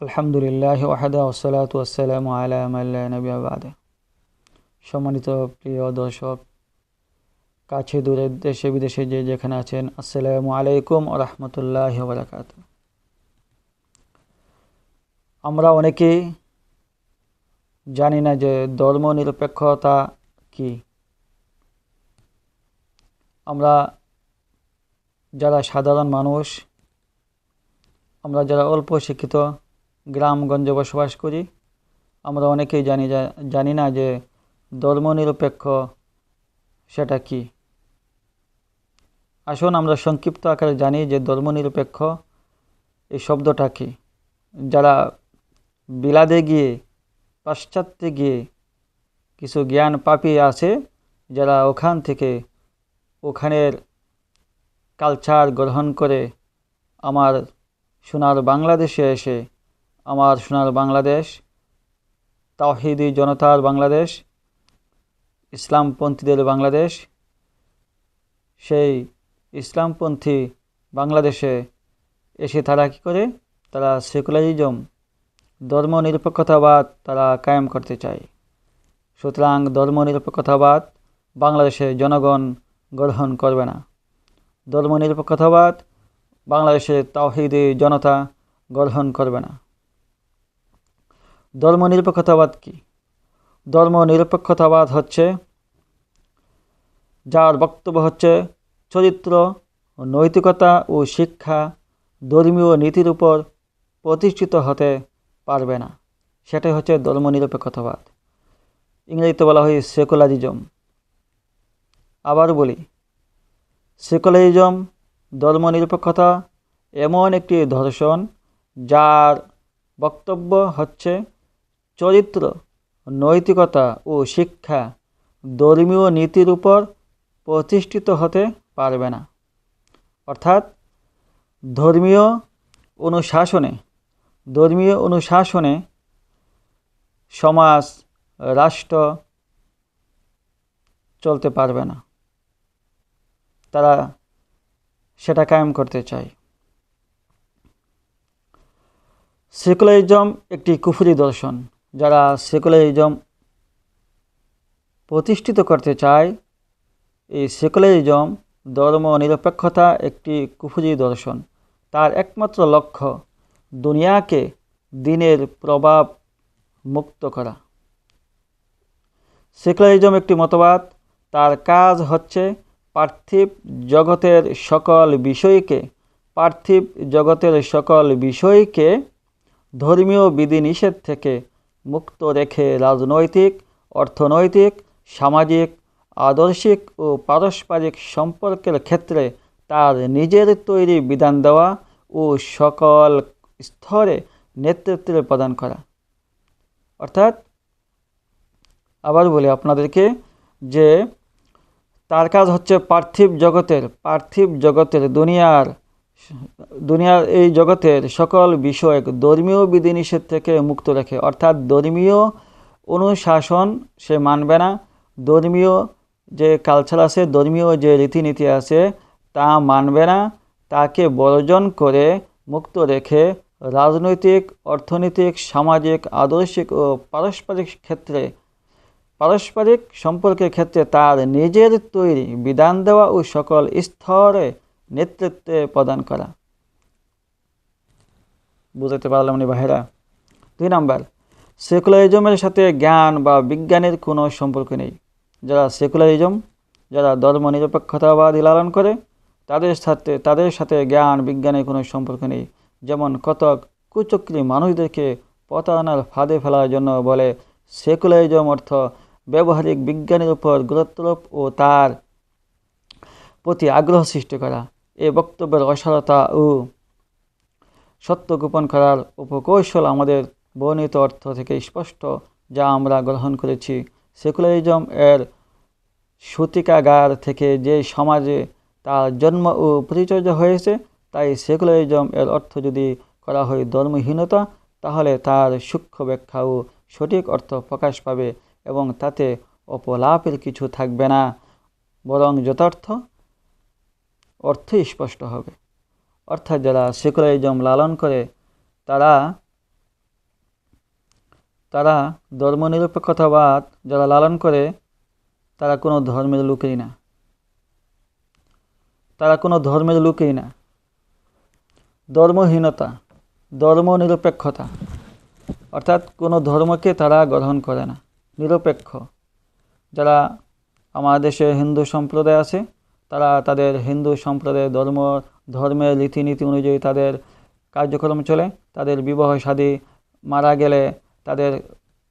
আলহামদুলিল্লাহ ওয়াহদা ওয়াসসালাতু ওয়াসসালামু আলা মান লা নাবিয়্যা বা'দা। সম্মানিত প্রিয় দর্শক, কাছে দূরে দেশে বিদেশে যে যেখানে আছেন, আসসালামু আলাইকুম ওয়া রাহমাতুল্লাহি ওয়া বারাকাতুহু। আমরা অনেকেই জানি না যে ধর্মনিরপেক্ষতা কি। আমরা যারা সাধারণ মানুষ, আমরা যারা অল্প শিক্ষিত গ্রামগঞ্জে বসবাস করি, আমরা অনেকেই জানি না যে ধর্মনিরপেক্ষ সেটা কি। আসুন আমরা সংক্ষিপ্ত আকারে জানি যে ধর্মনিরপেক্ষ এই শব্দটা কি। যারা বিলাদে গিয়ে, পাশ্চাত্যে গিয়ে কিছু জ্ঞান পাপিয়ে আছে, যারা ওখান থেকে ওখানের কালচার গ্রহণ করে আমার সোনার বাংলাদেশে এসে, আমার সোনার বাংলাদেশ, তাওহীদি জনতার বাংলাদেশ, ইসলামপন্থীদের বাংলাদেশ, সেই ইসলামপন্থী বাংলাদেশে এসে তারা কী করে, তারা সেকুলারিজম, ধর্মনিরপেক্ষতাবাদ তারা কায়েম করতে চায়। সুতরাং ধর্মনিরপেক্ষতাবাদ বাংলাদেশে জনগণ গ্রহণ করবে না। ধর্মনিরপেক্ষতাবাদ বাংলাদেশের তাওহীদি জনতা গ্রহণ করবে না। ধর্মনিরপেক্ষতাবাদ কি? ধর্মনিরপেক্ষতাবাদ হচ্ছে যার বক্তব্য হচ্ছে চরিত্র, নৈতিকতা ও শিক্ষা ধর্মীয় নীতির উপর প্রতিষ্ঠিত হতে পারবে না, সেটাই হচ্ছে ধর্মনিরপেক্ষতাবাদ। ইংরেজিতে বলা হয় সেকুলারিজম। আবার বলি, সেকুলারিজম, ধর্মনিরপেক্ষতা এমন একটি দর্শন যার বক্তব্য হচ্ছে চরিত্র, নৈতিকতা ও শিক্ষা ধর্মীয় নীতির উপর প্রতিষ্ঠিত হতে পারবে না। অর্থাৎ ধর্মীয় অনুশাসনে সমাজ, রাষ্ট্র চলতে পারবে না। তারা সেটা কায়েম করতে চায়। সেকুলারিজম একটি কুফরি দর্শন। যারা সেকুলারিজম প্রতিষ্ঠিত করতে চায়, এই সেকুলারিজম, ধর্মনিরপেক্ষতা একটি কুফরি দর্শন। তার একমাত্র লক্ষ্য দুনিয়াকে দিনের প্রভাব মুক্ত করা। সেকুলারিজম একটি মতবাদ, তার কাজ হচ্ছে পার্থিব জগতের সকল বিষয়কে ধর্মীয় বিধিনিষেধ থেকে মুক্ত রেখে রাজনৈতিক, অর্থনৈতিক, সামাজিক, আদর্শিক ও পারস্পরিক সম্পর্কের ক্ষেত্রে তার নিজের তৈরি বিধান দেওয়া ও সকল স্তরে নেতৃত্ব প্রদান করা। অর্থাৎ আবার বলি আপনাদেরকে যে তার কাজ হচ্ছে পার্থিব জগতের দুনিয়ার এই জগতের সকল বিষয় ধর্মীয় বিধিনিষেধ থেকে মুক্ত রাখে। অর্থাৎ ধর্মীয় অনুশাসন সে মানবে না, ধর্মীয় যে কালচার আছে, ধর্মীয় যে রীতিনীতি আছে তা মানবে না। তাকে বর্জন করে মুক্ত রেখে রাজনৈতিক, অর্থনৈতিক, সামাজিক, আদর্শিক ও পারস্পরিক সম্পর্কের ক্ষেত্রে তার নিজের তৈরি বিধান দেওয়া ও সকল স্তরে নেতৃত্ব প্রদান করা। বুঝতে পারলাম নি ভাইরা? 2 নাম্বার, সেকুলারিজমের সাথে জ্ঞান বা বিজ্ঞানের কোনো সম্পর্ক নেই। যারা ধর্মনিরপেক্ষতাবাদী লালন করে, তাদের সাথে জ্ঞান বিজ্ঞানের কোনো সম্পর্ক নেই। যেমন কত কুচক্রী মানুষদেরকে প্রতারণার ফাঁদে ফেলার জন্য বলে সেকুলারিজম অর্থ ব্যবহারিক বিজ্ঞানের উপর গুরুত্বারোপ ও তার প্রতি আগ্রহ সৃষ্টি করা। এই বক্তব্যের অসারতা ও সত্য গোপন করার উপকৌশল আমাদের বর্ণিত অর্থ থেকে স্পষ্ট, যা আমরা গ্রহণ করেছি। সেকুলারিজম এর সূতিকাগার থেকে যে সমাজে তার জন্ম ও পরিচর্যা হয়েছে, তাই সেকুলারিজম এর অর্থ যদি করা হয় ধর্মহীনতা, তাহলে তার সূক্ষ্ম ব্যাখ্যা ও সঠিক অর্থ প্রকাশ পাবে এবং তাতে অপলাপের কিছু থাকবে না, বরং যথার্থ অর্থই স্পষ্ট হবে। অর্থাৎ যারা সেকুলারিজম লালন করে তারা তারা ধর্মনিরপেক্ষতাবাদ যারা লালন করে তারা কোনো ধর্মের লোকই না, তারা কোনো ধর্মের লোকই না। ধর্মহীনতা, ধর্মনিরপেক্ষতা অর্থাৎ কোনো ধর্মকে তারা গ্রহণ করে না, নিরপেক্ষ। যারা আমাদের দেশে হিন্দু সম্প্রদায় আছে, তারা তাদের হিন্দু সম্প্রদায়ের ধর্মের রীতিনীতি অনুযায়ী তাদের কার্যক্রম চলে। তাদের বিবাহ শাদী, মারা গেলে তাদের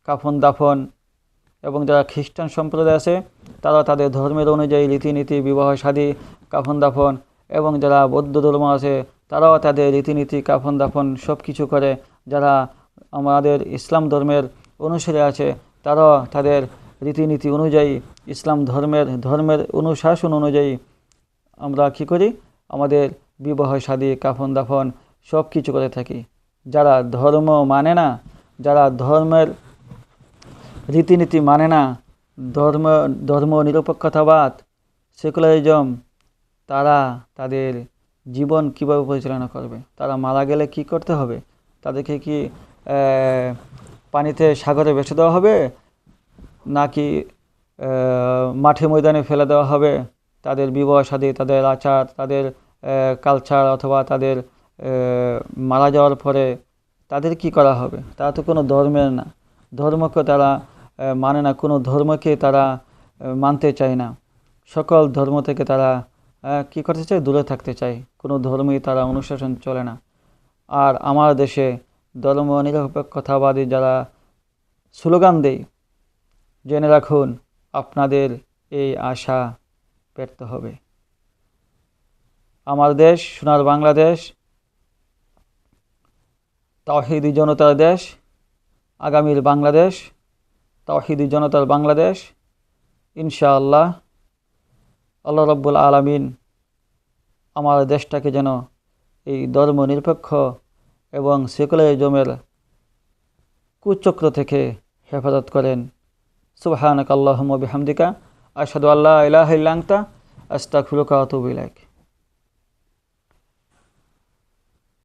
কাফন দাফন। এবং যারা খ্রিস্টান সম্প্রদায় আছে, তারা তাদের ধর্মের অনুযায়ী রীতিনীতি, বিবাহ শাদী, কাফন দাফন। এবং যারা বৌদ্ধ ধর্ম আছে, তারাও তাদের রীতিনীতি, কাফন দাফন সব কিছু করে। যারা আমাদের ইসলাম ধর্মের অনুসারী আছে, তারাও তাদের রীতিনীতি অনুযায়ী, ইসলাম ধর্মের অনুশাসন অনুযায়ী আমরা কী করি, আমাদের বিবাহ শাদী, কাফন দাফন সব কিছু করে থাকি। যারা ধর্ম মানে না, যারা ধর্মের রীতিনীতি মানে না, ধর্ম নিরপেক্ষতাবাদ, সেকুলারিজম, তারা তাদের জীবন কিভাবে পরিচালনা করবে? তারা মারা গেলে কি করতে হবে? তাদেরকে কি পানিতে, সাগরে ভেসে দেওয়া হবে, নাকি মাঠে ময়দানে ফেলে দেওয়া হবে? তাদের বিবাহ শাদী, তাদের আচার, তাদের কালচার, অথবা তাদের মারা যাওয়ার পরে তাদের কি করা হবে? তারা তো কোনো ধর্মের না, ধর্মকে তারা মানে না, কোনো ধর্মকে তারা মানতে চায় না। সকল ধর্ম থেকে তারা কি করতে চায়? দূরে থাকতে চায়। কোনো ধর্মই তারা অনুশাসন চলে না। আর আমার দেশে ধর্ম নিরপেক্ষতাবাদী যারা স্লোগান দেয়, জেনে রাখুন আপনাদের এই আশা ব্যর্থ হবে। আমার দেশ সোনার বাংলাদেশ, তাওহীদি জনতার দেশ, আগামীর বাংলাদেশ, তাওহীদি জনতার বাংলাদেশ। ইনশাআল্লাহ আল্লাহ রাব্বুল আলামিন আমার দেশটাকে যেন এই ধর্ম নিরপেক্ষ এবং সেকুলারিজমের কুচক্র থেকে হেফাজত করেন। সুবহানাকা আল্লাহুম্মা বিহামদিকা আশহাদু আল্লা ইলাহা ইল্লা আনতা আস্তাগফিরুকা ওয়া আতুবু ইলাইক।